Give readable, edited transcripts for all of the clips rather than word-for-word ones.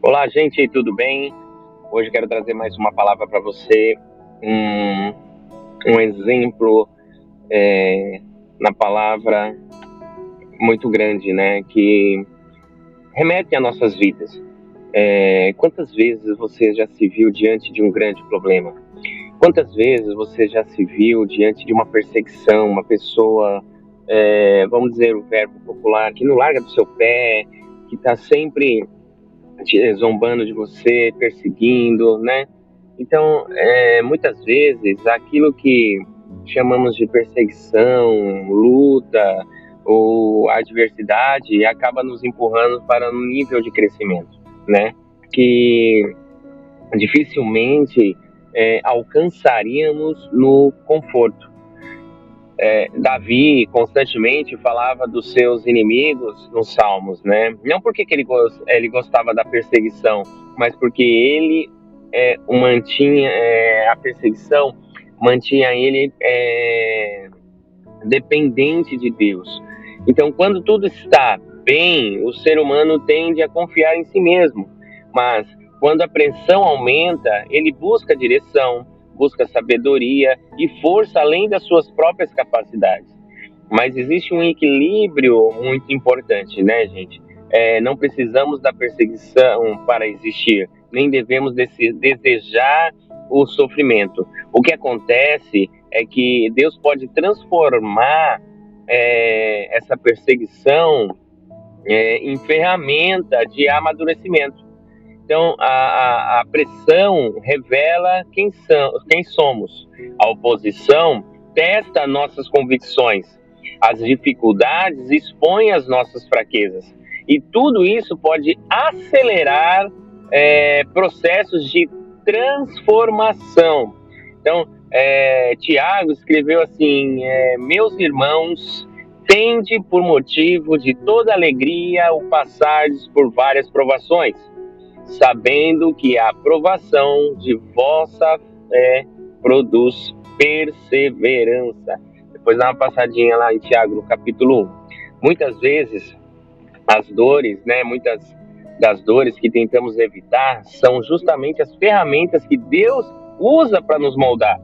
Olá, gente, tudo bem? Hoje quero trazer mais uma palavra para você, um exemplo na palavra muito grande, né? Que remete às nossas vidas. Quantas vezes você já se viu diante de um grande problema? Quantas vezes você já se viu diante de uma perseguição, uma pessoa, vamos dizer o verbo popular, que não larga do seu pé, que está sempre zombando de você, perseguindo, né? Então, muitas vezes, aquilo que chamamos de perseguição, luta ou adversidade acaba nos empurrando para um nível de crescimento, né? Que dificilmente alcançaríamos no conforto. Davi constantemente falava dos seus inimigos nos Salmos, né? Não porque que ele gostava da perseguição, mas porque ele mantinha a perseguição, mantinha ele dependente de Deus. Então, quando tudo está bem, o ser humano tende a confiar em si mesmo, mas quando a pressão aumenta, ele busca direção, busca sabedoria e força além das suas próprias capacidades. Mas existe um equilíbrio muito importante, né, gente? Não precisamos da perseguição para existir, nem devemos desejar o sofrimento. O que acontece é que Deus pode transformar essa perseguição em ferramenta de amadurecimento. Então, a pressão revela quem somos. A oposição testa nossas convicções. As dificuldades expõem as nossas fraquezas. E tudo isso pode acelerar processos de transformação. Então, Tiago escreveu assim: meus irmãos, tende por motivo de toda alegria o passardes por várias provações, sabendo que a aprovação de vossa fé produz perseverança. Depois dá uma passadinha lá em Tiago, no capítulo 1. Muitas vezes, as dores, né, muitas das dores que tentamos evitar são justamente as ferramentas que Deus usa para nos moldar.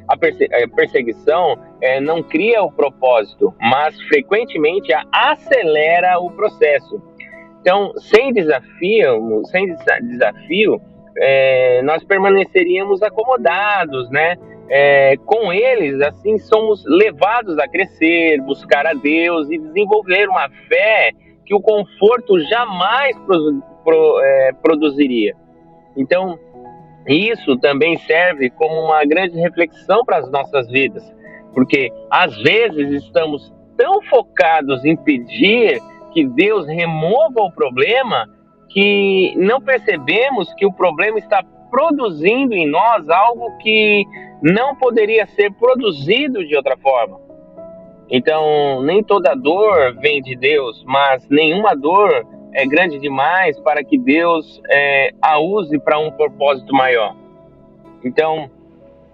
A perseguição não cria o propósito, mas frequentemente acelera o processo. Então, sem desafio, nós permaneceríamos acomodados, né? Com eles, assim, somos levados a crescer, buscar a Deus e desenvolver uma fé que o conforto jamais produziria. Então, isso também serve como uma grande reflexão para as nossas vidas, porque às vezes estamos tão focados em pedir que Deus remova o problema que não percebemos que o problema está produzindo em nós algo que não poderia ser produzido de outra forma. Então, nem toda dor vem de Deus, mas nenhuma dor é grande demais para que Deus a use para um propósito maior. Então,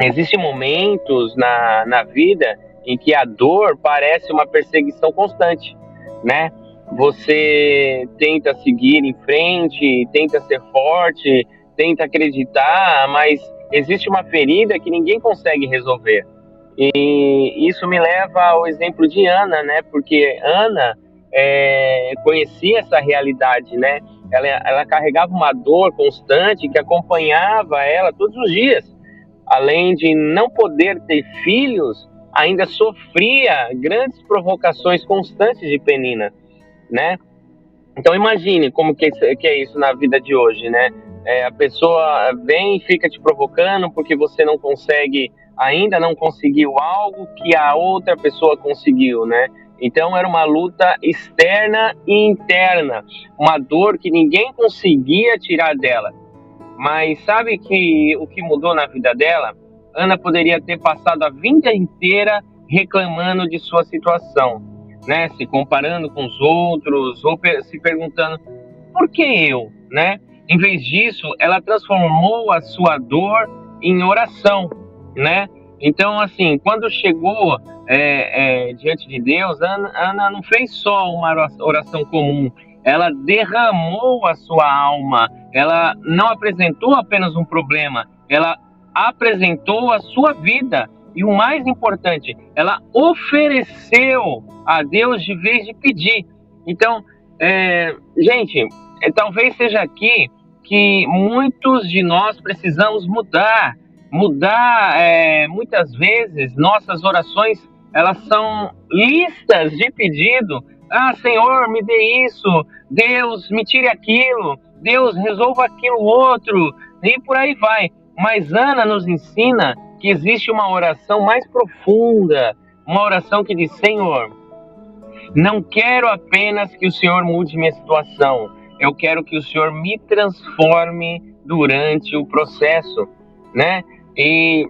existem momentos na vida em que a dor parece uma perseguição constante, né? Você tenta seguir em frente, tenta ser forte, tenta acreditar, mas existe uma ferida que ninguém consegue resolver. E isso me leva ao exemplo de Ana, né? Porque Ana conhecia essa realidade, né? Ela carregava uma dor constante que acompanhava ela todos os dias. Além de não poder ter filhos, ainda sofria grandes provocações constantes de Penina, né? Então imagine como que é isso na vida de hoje, né? A pessoa vem e fica te provocando porque você ainda não conseguiu algo que a outra pessoa conseguiu, né? Então era uma luta externa e interna, uma dor que ninguém conseguia tirar dela. Mas sabe que o que mudou na vida dela? Ana poderia ter passado a vida inteira reclamando de sua situação, né? Se comparando com os outros ou se perguntando por que eu, né? Em vez disso, ela transformou a sua dor em oração, né? Então, assim, quando chegou diante de Deus, Ana não fez só uma oração comum, ela derramou a sua alma, ela não apresentou apenas um problema, ela apresentou a sua vida. E o mais importante, ela ofereceu a Deus de vez de pedir. Então, gente, talvez seja aqui que muitos de nós precisamos mudar. Muitas vezes, nossas orações, elas são listas de pedido. Ah, Senhor, me dê isso. Deus, me tire aquilo. Deus, resolva aquilo outro. E por aí vai. Mas Ana nos ensina que existe uma oração mais profunda, uma oração que diz: Senhor, não quero apenas que o Senhor mude minha situação, eu quero que o Senhor me transforme durante o processo, né? E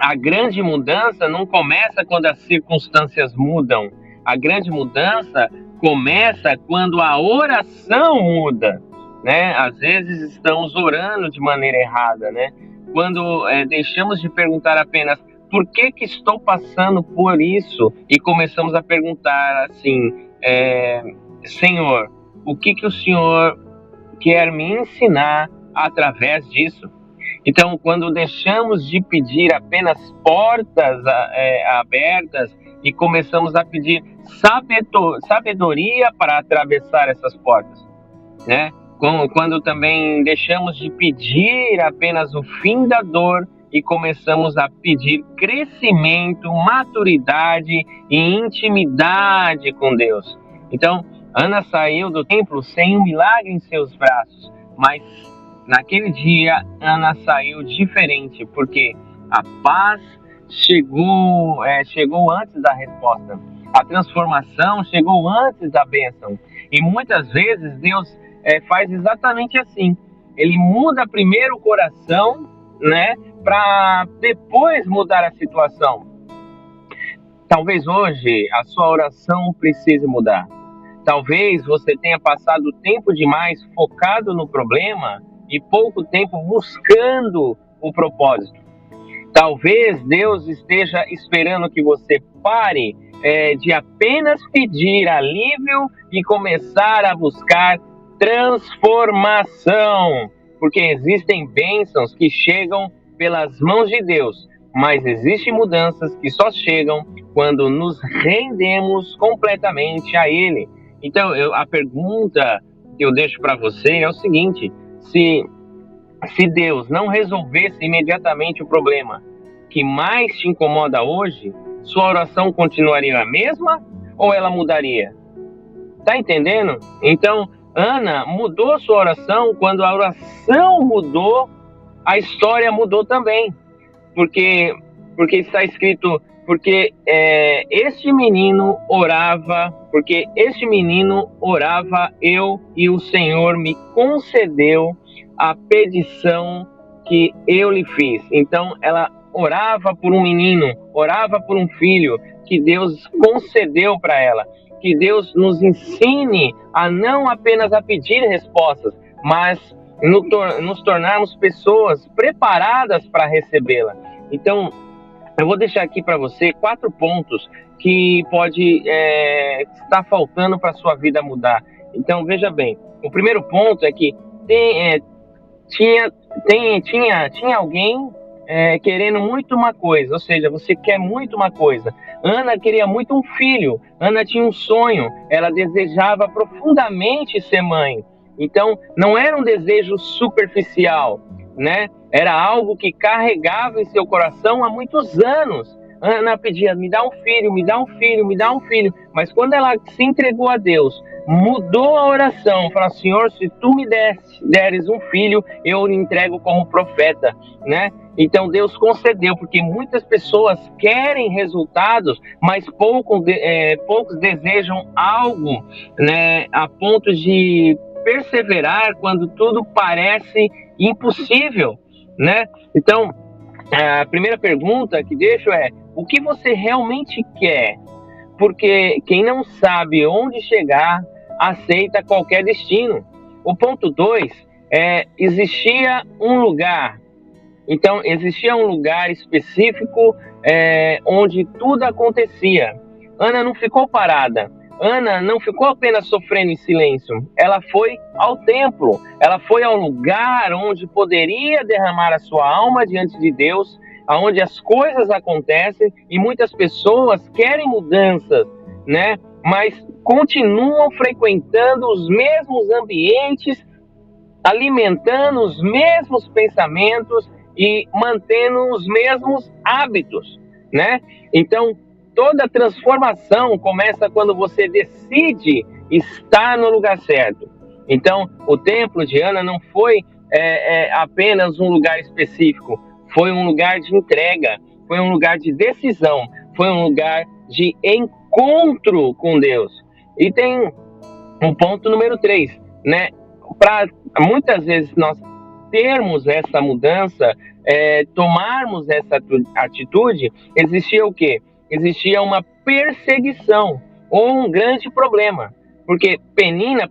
a grande mudança não começa quando as circunstâncias mudam, a grande mudança começa quando a oração muda, né? Às vezes estamos orando de maneira errada, né? Quando deixamos de perguntar apenas por que estou passando por isso e começamos a perguntar assim, Senhor, o que o Senhor quer me ensinar através disso? Então, quando deixamos de pedir apenas portas abertas e começamos a pedir sabedoria para atravessar essas portas, né? Quando também deixamos de pedir apenas o fim da dor e começamos a pedir crescimento, maturidade e intimidade com Deus. Então, Ana saiu do templo sem um milagre em seus braços, mas naquele dia Ana saiu diferente, porque a paz chegou antes da resposta. A transformação chegou antes da bênção. E muitas vezes Deus faz exatamente assim. Ele muda primeiro o coração, né, para depois mudar a situação. Talvez hoje a sua oração precise mudar. Talvez você tenha passado tempo demais focado no problema e pouco tempo buscando o propósito. Talvez Deus esteja esperando que você pare de apenas pedir alívio e começar a buscar transformação, porque existem bênçãos que chegam pelas mãos de Deus, mas existem mudanças que só chegam quando nos rendemos completamente a Ele. Então, a pergunta que eu deixo para você é o seguinte: se Deus não resolvesse imediatamente o problema que mais te incomoda hoje, sua oração continuaria a mesma ou ela mudaria? Tá entendendo? Então, Ana mudou sua oração. Quando a oração mudou, a história mudou também. Porque está escrito, este menino orava, eu, e o Senhor me concedeu a petição que eu lhe fiz. Então, ela orava por um menino, orava por um filho que Deus concedeu para ela. Que Deus nos ensine a não apenas a pedir respostas, mas nos tornarmos pessoas preparadas para recebê-la. Então, eu vou deixar aqui para você 4 pontos que pode estar faltando para a sua vida mudar. Então, veja bem, o primeiro ponto é que tinha alguém querendo muito uma coisa, ou seja, você quer muito uma coisa. Ana queria muito um filho, Ana tinha um sonho, ela desejava profundamente ser mãe. Então, não era um desejo superficial, né? Era algo que carregava em seu coração há muitos anos. Ana pedia, me dá um filho, me dá um filho, me dá um filho. Mas quando ela se entregou a Deus, mudou a oração, falou: Senhor, se tu me deres um filho, eu lhe entrego como profeta, né? Então Deus concedeu, porque muitas pessoas querem resultados, mas poucos desejam algo, né, a ponto de perseverar quando tudo parece impossível, né? Então, a primeira pergunta que deixo é: o que você realmente quer? Porque quem não sabe onde chegar, aceita qualquer destino. O ponto 2 existia um lugar. Então, existia um lugar específico onde tudo acontecia. Ana não ficou parada. Ana não ficou apenas sofrendo em silêncio, ela foi ao templo, ela foi ao lugar onde poderia derramar a sua alma diante de Deus, aonde as coisas acontecem e muitas pessoas querem mudanças, né? Mas continuam frequentando os mesmos ambientes, alimentando os mesmos pensamentos e mantendo os mesmos hábitos, né? Então, toda transformação começa quando você decide estar no lugar certo. Então, o templo de Ana não foi apenas um lugar específico, foi um lugar de entrega, foi um lugar de decisão, foi um lugar de encontro com Deus. E tem um ponto número 3, né? Para muitas vezes nós termos essa mudança, tomarmos essa atitude, existia o quê? Existia uma perseguição ou um grande problema, porque Penina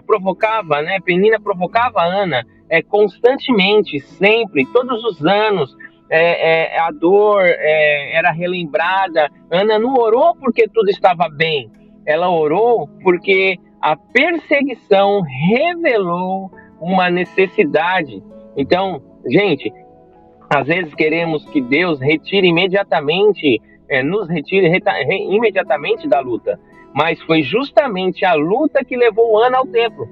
provocava, né? Penina provocava Ana constantemente, sempre, todos os anos. A dor era relembrada. Ana não orou porque tudo estava bem, ela orou porque a perseguição revelou uma necessidade. Então, gente, às vezes queremos que Deus retire imediatamente, nos retire imediatamente da luta, mas foi justamente a luta que levou Ana ao templo,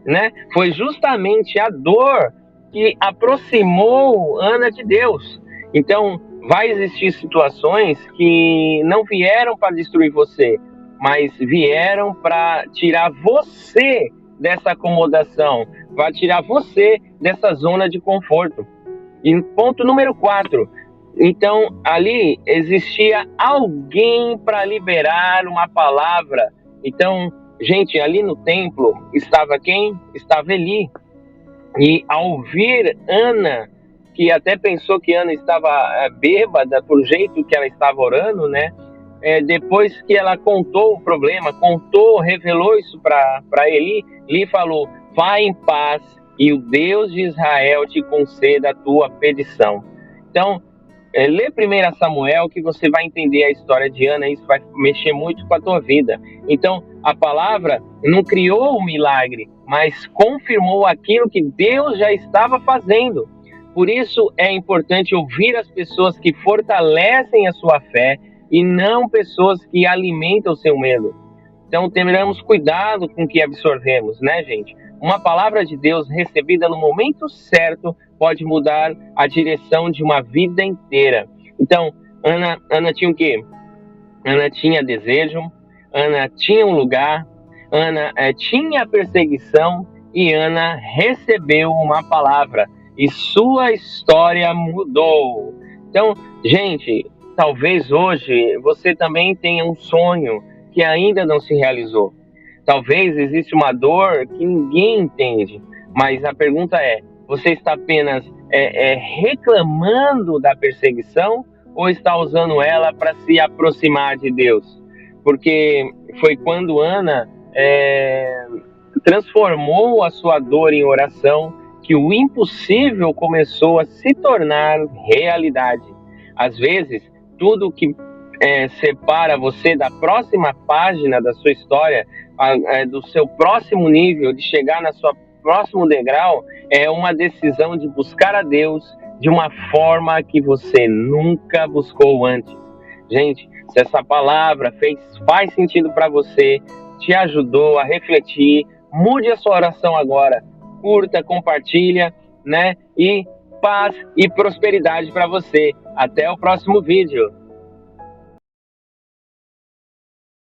né? Foi justamente a dor que aproximou Ana de Deus. Então, vai existir situações que não vieram para destruir você, mas vieram para tirar você dessa acomodação, para tirar você dessa zona de conforto. E ponto número 4, então ali existia alguém para liberar uma palavra. Então, gente, ali no templo estava quem? Estava Eli. E ao ouvir Ana, que até pensou que Ana estava bêbada por jeito que ela estava orando, né? Depois que ela contou o problema, revelou isso para Eli, Eli falou: vai em paz e o Deus de Israel te conceda a tua petição. Então, lê 1 Samuel que você vai entender a história de Ana, e isso vai mexer muito com a tua vida. Então, a palavra não criou um milagre, mas confirmou aquilo que Deus já estava fazendo. Por isso é importante ouvir as pessoas que fortalecem a sua fé e não pessoas que alimentam o seu medo. Então, teremos cuidado com o que absorvemos, né, gente? Uma palavra de Deus recebida no momento certo pode mudar a direção de uma vida inteira. Então, Ana tinha o quê? Ana tinha desejo, Ana tinha um lugar, Ana tinha perseguição e Ana recebeu uma palavra e sua história mudou. Então, gente, talvez hoje você também tenha um sonho que ainda não se realizou. Talvez exista uma dor que ninguém entende, mas a pergunta é: você está apenas reclamando da perseguição ou está usando ela para se aproximar de Deus? Porque foi quando Ana transformou a sua dor em oração que o impossível começou a se tornar realidade. Às vezes, tudo que separa você da próxima página da sua história, do seu próximo nível, de chegar na sua próximo degrau, é uma decisão de buscar a Deus de uma forma que você nunca buscou antes. Gente, se essa palavra faz sentido para você, te ajudou a refletir, mude a sua oração agora, curta, compartilha, né? E paz e prosperidade para você. Até o próximo vídeo.